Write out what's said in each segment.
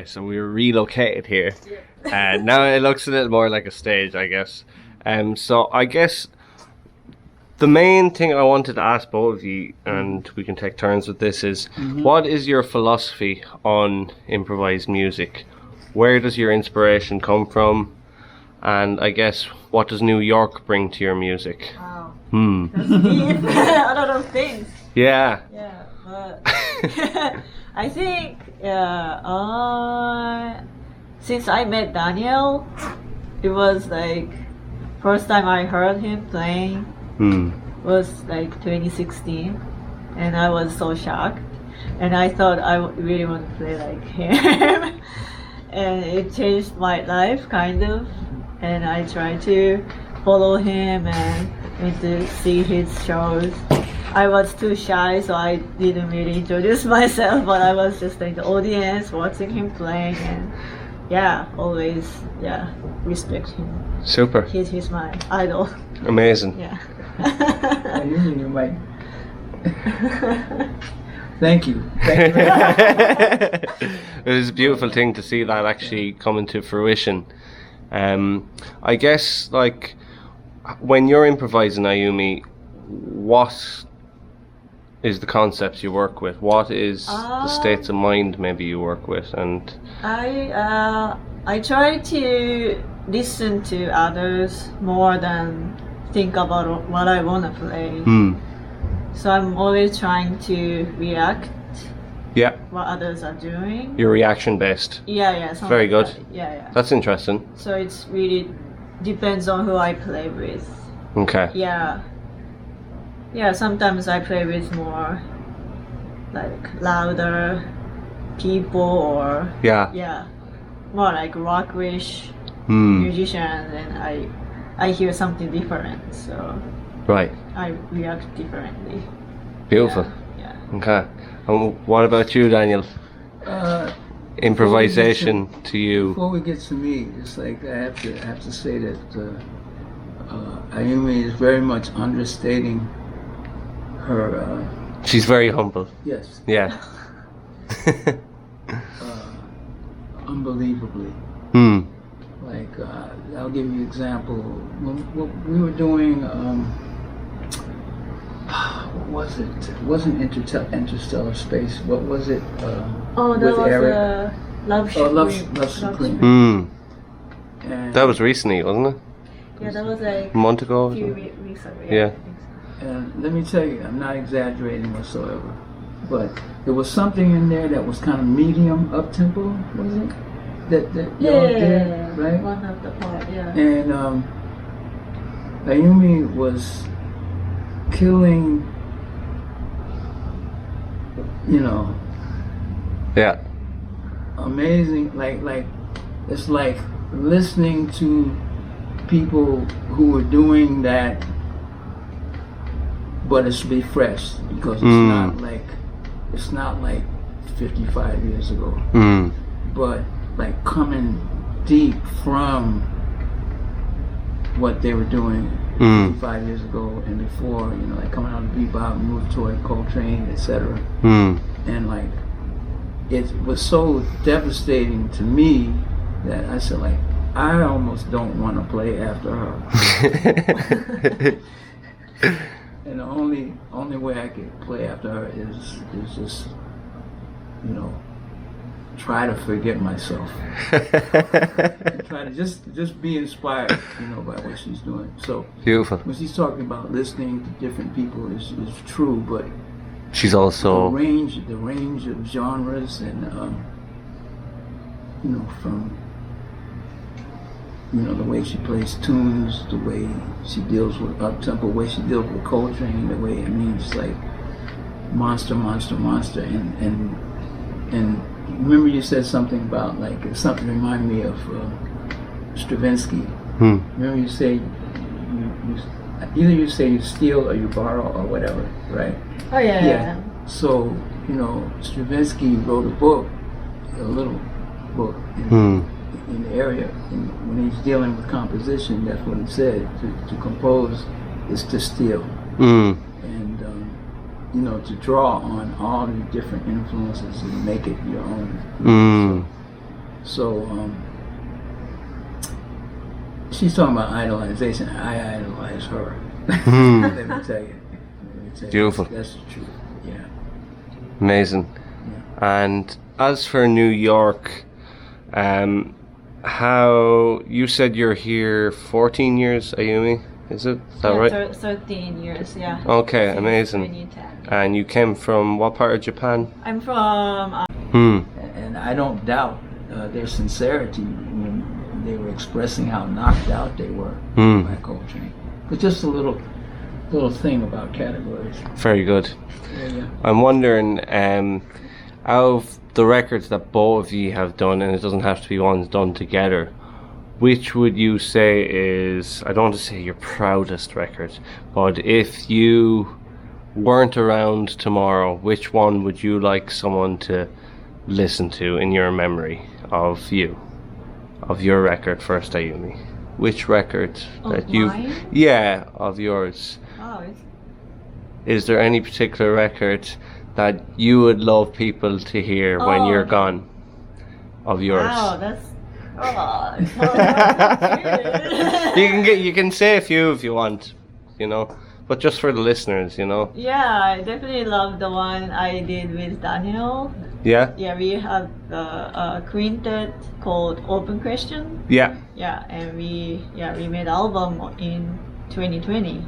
so we were relocated here. And now it looks a little more like a stage, I guess. So I guess the main thing I wanted to ask both of you, and we can take turns with this, is what is your philosophy on improvised music? Where does your inspiration come from? And I guess, what does New York bring to your music? Wow. That's deep. A lot of things. Yeah. Yeah, but I think since I met Daniel, it was like first time I heard him playing was like 2016, and I was so shocked, and I thought I really want to play like him, and it changed my life kind of, and I tried to follow him and to see his shows. I was too shy, so I didn't really introduce myself, but I was just in the audience watching him playing, and always respect him. Super. He's my idol. Amazing. Yeah. You might. Thank you. It was a beautiful thing to see that actually coming to fruition. I guess, like, when you're improvising, Ayumi, what is the concepts you work with? What is the states of mind maybe you work with? And I try to listen to others more than think about what I want to play. So I'm always trying to react what others are doing. You're reaction based. Yeah. Very good. Like that. Yeah. That's interesting. So it's really depends on who I play with. Okay. Yeah, sometimes I play with more like louder people or more like rockish musicians, and I hear something different, so right, I react differently. Beautiful. Yeah. Okay. And what about you, Daniel? Improvisation to you. Before we get to me, it's like I have to say that Ayumi is very much understating her. She's very humble. Yes. Yeah. Unbelievably. Like I'll give you an example. When we were doing, what was it? It wasn't Interstellar Space. What was it? That with was Eric? Love Supreme. Love Supreme. And that was recently, wasn't it? Yeah, that was like a month ago. A few weeks ago. Yeah. I think so. And let me tell you, I'm not exaggerating whatsoever, but there was something in there that was kind of medium up tempo, was it? That y'all did, right? One of the part, And Ayumi was killing, Yeah. amazing. Like it's like listening to people who were doing that, but it's be fresh because it's not like 55 years ago, but like coming deep from what they were doing 55 years ago and before, like coming out of bebop, moved toward Coltrane, etc. And like it was so devastating to me that I said, like, I almost don't want to play after her. And the only way I could play after her is just, try to forget myself. And try to just be inspired, by what she's doing. So beautiful. When she's talking about listening to different people is true, but she's also the range of genres and from the way she plays tunes, the way she deals with up-tempo, the way she deals with Coltrane, the way, it's like monster, and remember you said something about, like, something reminded me of Stravinsky. Remember you say, either you say you steal or you borrow or whatever, right? Oh yeah. So, Stravinsky wrote a little book in the area, and when he's dealing with composition, that's what he said. To compose is to steal, and to draw on all the different influences and make it your own. So she's talking about idolization. I idolize her. Let me tell you. Beautiful. That's the truth. Yeah. Amazing. Yeah. And as for New York, how you said you're here 14 years, Ayumi? Is that right? 13 years, yeah. Okay, Since amazing. 2010. And you came from what part of Japan? I'm from. And I don't doubt their sincerity when they were expressing how knocked out they were by Coltrane. But just a little thing about categories. Very good. Yeah. I'm wondering, out of the records that both of you have done, and it doesn't have to be ones done together, which would you say is, I don't want to say your proudest record, but if you weren't around tomorrow, which one would you like someone to listen to in your memory of you? Of your record first, Ayumi. Which record that you've... Mine? Yeah, of yours. Oh, it's Is there any particular record that you would love people to hear when you're gone? Of yours. wow, that's. Oh, it's so hard to choose. You can say a few if you want, but just for the listeners, Yeah, I definitely love the one I did with Daniel. Yeah. Yeah, we have a quintet called Open Question. Yeah. Yeah, and we made album in 2020.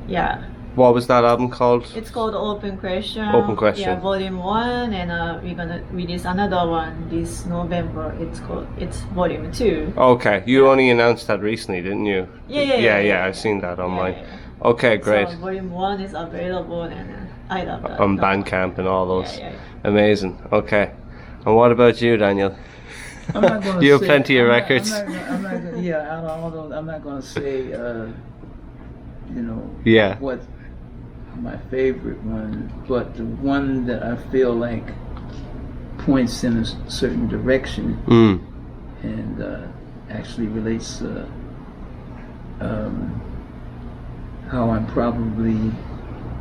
Yeah, What was that album called? it's called Open Question. Open Question. Yeah, Volume 1, and we're gonna release another one this November. It's Volume 2. Okay, you only announced that recently, didn't you? Yeah. I've seen that online. Yeah. Okay, great. So Volume 1 is available, and I love that. On Bandcamp and all those. Yeah. Amazing. Okay. And what about you, Daniel? I'm not gonna You have say- plenty of I'm not- records. I'm not gonna, yeah, out of all those, I'm not going to say, Yeah. what my favorite one, but the one that I feel like points in a certain direction and actually relates how I'm probably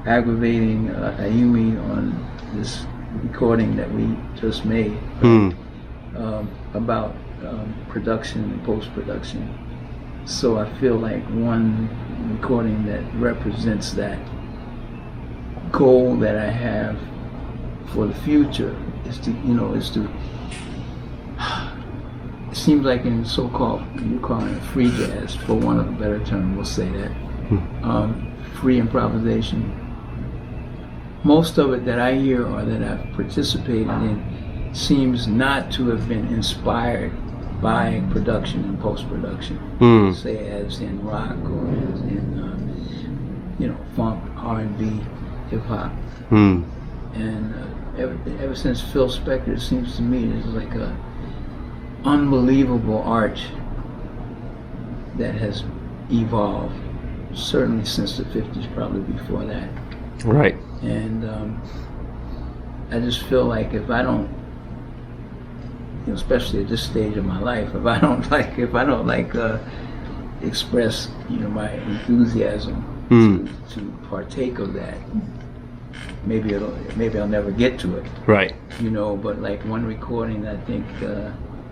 aggravating Ayumi on this recording that we just made about production and post-production. So I feel like one recording that represents that goal that I have for the future is to it seems like in so-called, you call it free jazz, for one of a better term, we'll say that, free improvisation. Most of it that I hear or that I've participated in seems not to have been inspired by production and post-production, say as in rock or as in funk, R&B, hip-hop. And ever since Phil Spector, it seems to me there's like a unbelievable arch that has evolved, certainly since the 50s, probably before that. Right. And I just feel like if I don't, especially at this stage of my life, if I don't express my enthusiasm to partake of that, maybe I'll never get to it. Right. But like one recording I think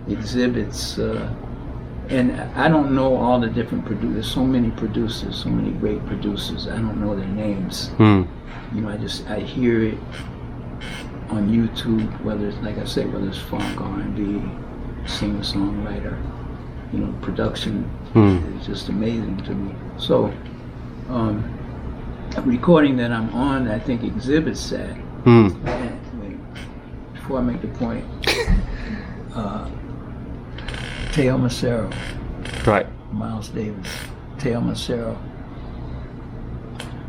exhibits, and I don't know all the different producers. So many producers, so many great producers. I don't know their names. I hear it on YouTube, whether it's, like I say, whether it's funk, R&B, singer-songwriter, production is just amazing to me. So, a recording that I'm on, I think exhibits that. Wait, before I make the point, Teo Macero, Right. Miles Davis, Teo Macero,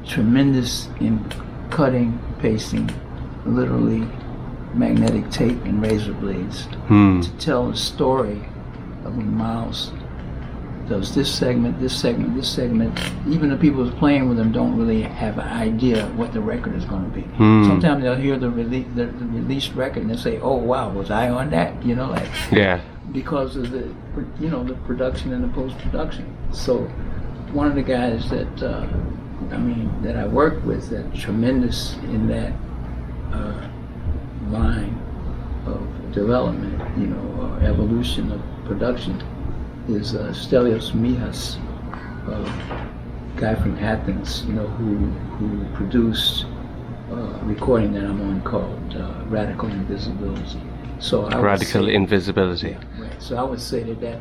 tremendous in cutting, pasting, literally magnetic tape and razor blades to tell the story of when Miles does this segment. Even the people who's playing with him don't really have an idea what the record is going to be. Sometimes they'll hear the released record and they'll say, "Oh wow, was I on that?" Yeah. Because of the the production and the post-production. So one of the guys that that I work with that's tremendous in that line of development evolution of production is Stelios Mijas, a guy from Athens, who produced a recording that I'm on called Radical Invisibility. So Radical Invisibility. Yeah, right. So I would say that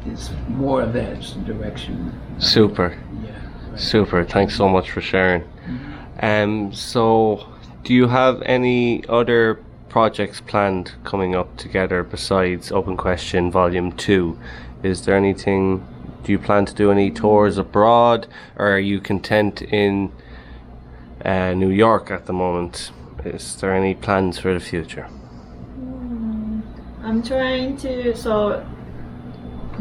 is more of that direction. Super. Yeah. Right. Super. Thanks so much for sharing. Mm-hmm. So, do you have any other projects planned coming up together besides Open Question Volume 2? Is there anything? Do you plan to do any tours abroad, or are you content in New York at the moment? Is there any plans for the future? I'm trying to. So,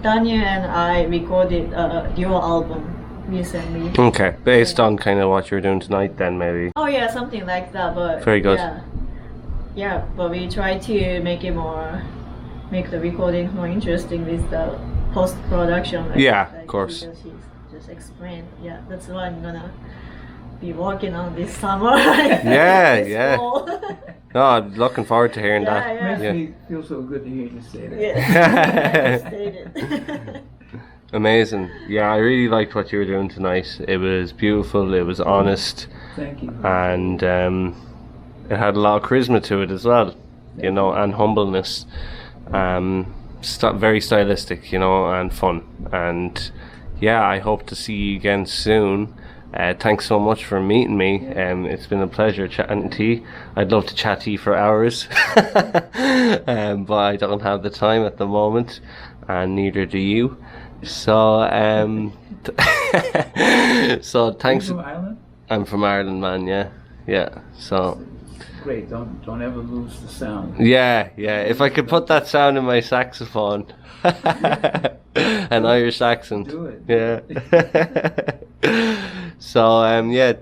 Daniel and I recorded a duo album recently. Okay, based on kind of what you're doing tonight, then maybe. Oh yeah, something like that. But very good. Yeah, but we try to make the recording more interesting with the post production. Of course. Because he's just explained. Yeah, that's what I'm gonna be working on this summer. Yeah. No, I'm looking forward to hearing that. Makes me feel so good to hear you say that. Yeah. Amazing. Yeah, I really liked what you were doing tonight. It was beautiful. It was honest. Thank you. And it had a lot of charisma to it as well, and humbleness. Very stylistic, and fun. And yeah, I hope to see you again soon. Thanks so much for meeting me. It's been a pleasure chatting to you. I'd love to chat to you for hours, but I don't have the time at the moment, and neither do you. So, so thanks. You're from Ireland? I'm from Ireland, man. Yeah. So. Great. Don't ever lose the sound. Yeah. If I could put that sound in my saxophone, an Irish accent. Do it. Yeah. So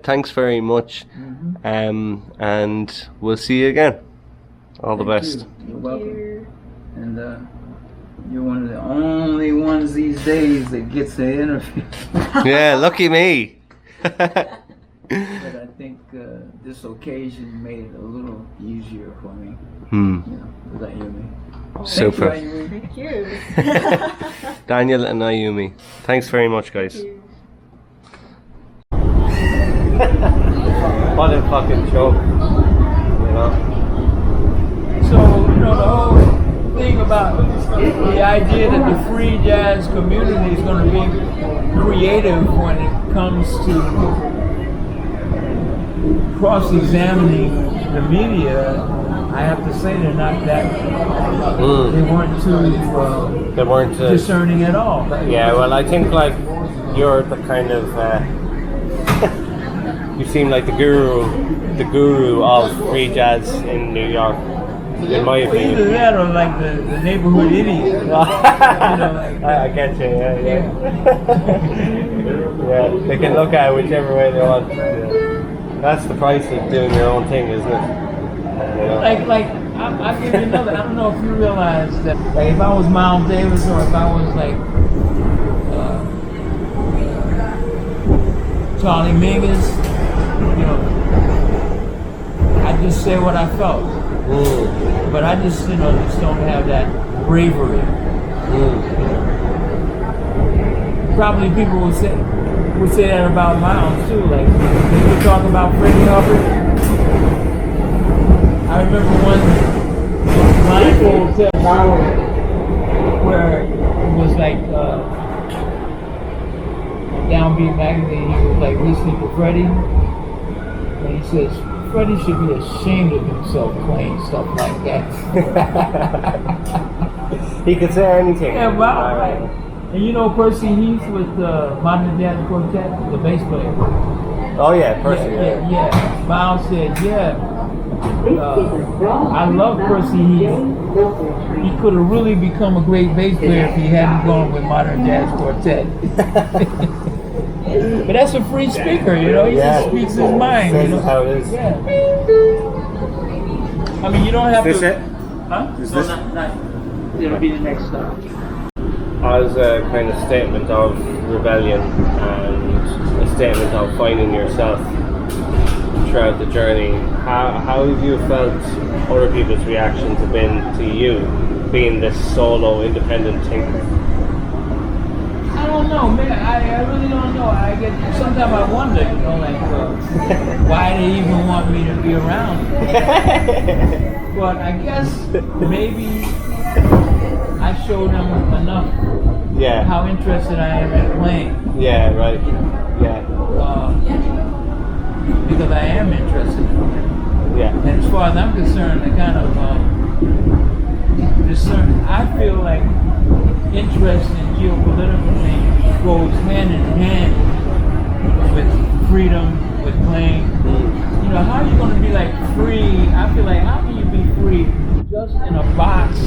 thanks very much. And we'll see you again. All the best. You're welcome. And you're one of the only ones these days that gets the interview. Yeah, lucky me. But I think this occasion made it a little easier for me. With Ayumi. Super. Thank you. Daniel and Ayumi. Thanks very much, guys. What a fucking joke. So, the whole thing about the idea that the free jazz community is going to be creative when it comes to cross-examining the media, I have to say they're not that. They weren't too discerning at all. Yeah, well, I think you're the kind of you seem like the guru of free jazz in New York, in my opinion. Either that or like the neighborhood idiot. I get you. Yeah. Yeah, they can look at it whichever way they want. Yeah. That's the price of doing your own thing, isn't it? I'll give you another. I don't know if you realize that, if I was Miles Davis or if I was Charlie Mingus, I just say what I felt. But I just, just don't have that bravery. Probably people would say that about Miles too. Like, people talk about Freddie Hubbard. I remember one blindfold test where it was Downbeat magazine. He was listening to Freddie, and he says Freddie should be ashamed of himself playing stuff like that. He could say anything. Yeah, wow, right. And Percy Heath with the Modern Jazz Quartet, the bass player. Oh yeah, Percy. Yeah. Miles said, I love Percy Heath. He could have really become a great bass player if he hadn't gone with Modern Jazz Quartet. But that's a free speaker, he just speaks his mind. That's how it is. Yeah. I mean, you don't have is to. This it? Huh? Is no, this? not. It'll be the next stop. As a kind of statement of rebellion and a statement of finding yourself throughout the journey, how have you felt other people's reactions have been to you being this solo independent thinker? I don't know, man. I really don't know. I get sometimes I wonder, you know, like why they even want me to be around. But I guess maybe I show them enough. Yeah. How interested I am in playing. Yeah. Right. Yeah. Because I am interested in playing. Yeah. And as far as I'm concerned, the kind of I feel like interest in geopolitical things goes hand in hand with freedom, with playing. You know, how are you going to be like free? I feel like, how can you be free just in a box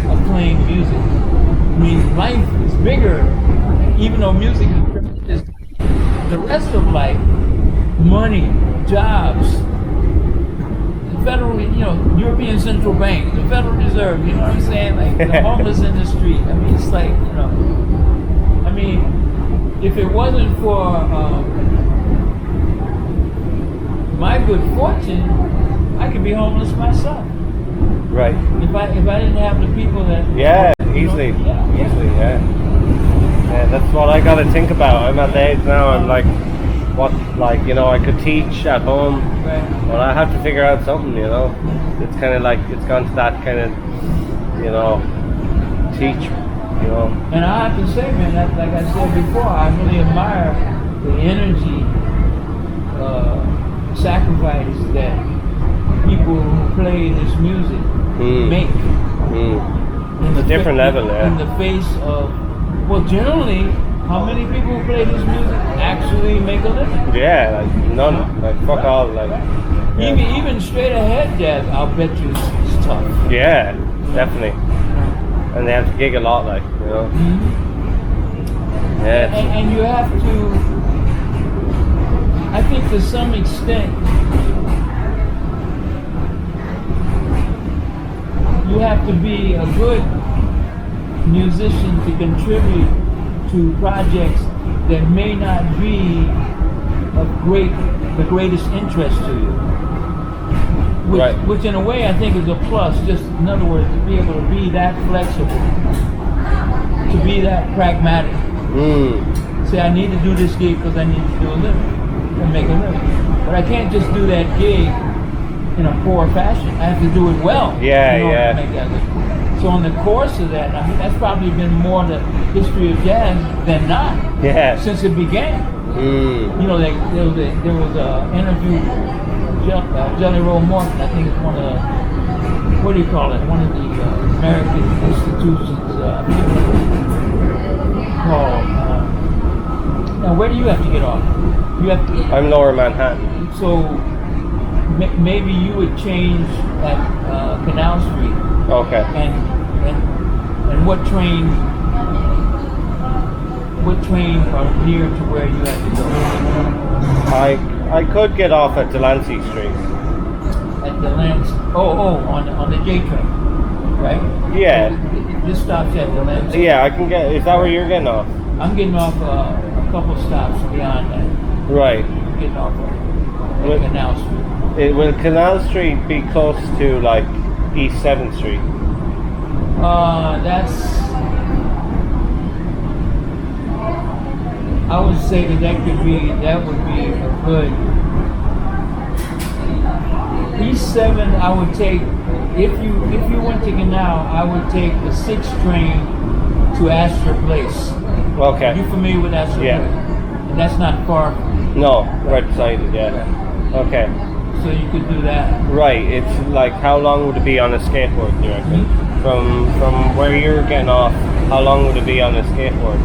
of playing music? I mean, life is bigger, even though music is the rest of life. Money, jobs, the federal, you know, European Central Bank, the Federal Reserve, you know what I'm saying? Like the homeless in the street. I mean, it's like, you know, I mean, if it wasn't for my good fortune, I could be homeless myself. Right. If I didn't have the people that Easily. Yeah. Easily, yeah. Yeah, that's what I gotta think about. I'm at the age now, I'm like, what, like, you know, I could teach at home, Right. but I have to figure out something, you know. It's kind of like, it's gone to that kind of, you know, teach, you know. And I have to say, man, that, like I said before, I really admire the energy, sacrifice that people who play this music make. It's a different level, yeah. In the face of, well, generally, how many people who play this music actually make a living? Yeah, like none, like fuck all, like. Yeah. Even straight ahead jazz, I'll bet you it's tough. Yeah, definitely. And they have to gig a lot, like, you know. Yeah. And you have to, I think to some extent, you have to be a good musician to contribute to projects that may not be of the greatest interest to you. Which in a way I think is a plus, just in other words, to be able to be that flexible, to be that pragmatic. Say, I need to do this gig because I need to do a living and make a living. But I can't just do that gig in a poor fashion. I have to do it well. Yeah, in order yeah. to make that living. So in the course of that, I mean, that's probably been more the history of jazz than not. Yeah. Since it began. You know, there was an interview, Jelly Roll Morton, I think it's one of the, what do you call it? One of the American institutions called. Now, where do you have to get off? You have to. I'm Lower Manhattan. So maybe you would change at Canal Street. Okay. And what train are near to where you have to go? I could get off at Delancey Street. At Delancey. On the J train, right? Yeah. This stops at Delancey. Yeah, I can get. Is that where you're getting off? I'm getting off a couple stops beyond that. Right. I'm getting off at Canal Street. Will Canal Street be close to like East 7th Street? I would say that would be a good East 7. I would take, if you went to Canal, I would take the 6th train to Astor Place. Okay. You familiar with Astor Place? And that's not far. No, right beside it, yeah. Okay. So you could do that. Right, it's like, how long would it be on a skateboard, do you reckon? From where you're getting off, how long would it be on a skateboard?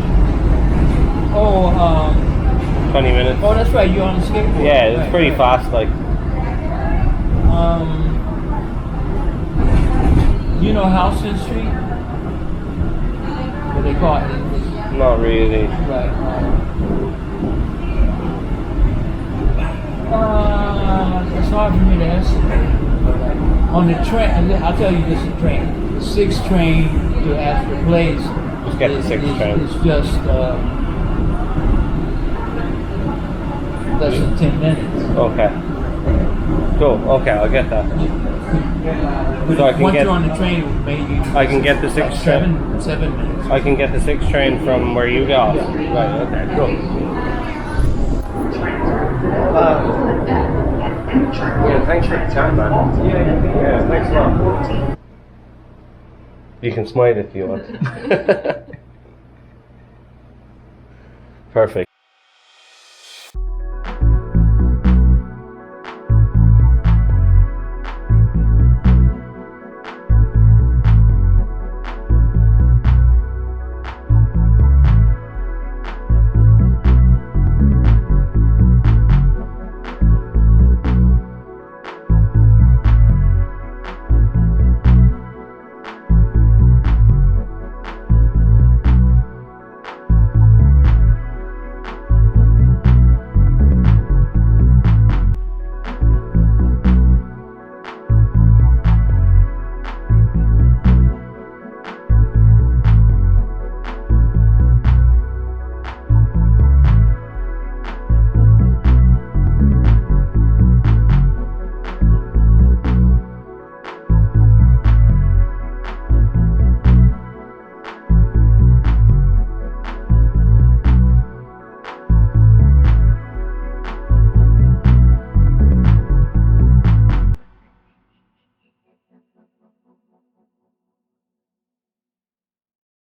20 minutes. Oh, that's right, you're on a skateboard. Yeah, it's pretty fast, like. You know Houston Street? What they call it? Not really. Right. It's hard for me to estimate. On the train, I'll tell you this: the train, the 6th train to Astor Place. Just get the 6th train. It's just less than 10 minutes. Okay. Cool. Okay, I'll get that. But So I can once get- you're on the train, maybe I can get the like 6 7 minutes. I can get the 6 train from where you got off. Right. Okay. Cool. Yeah. Thanks for the chat, man. Yeah. Thanks a lot. You can smile if you want. Perfect.